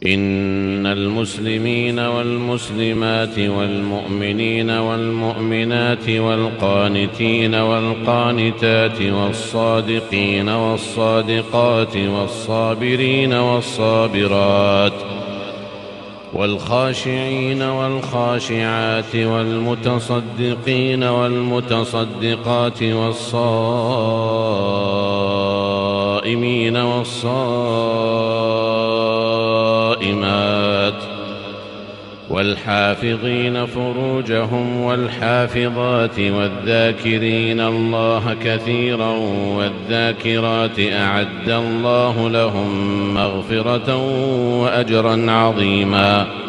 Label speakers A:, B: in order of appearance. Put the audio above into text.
A: إن المسلمين والمسلمات والمؤمنين والمؤمنات والقانتين والقانتات والصادقين والصادقات والصابرين والصابرات والخاشعين والخاشعات والمتصدقين والمتصدقات والصائمين والصائمات والحافظين فروجهم والحافظات والذاكرين الله كثيرا والذاكرات أعد الله لهم مغفرة وأجرا عظيما.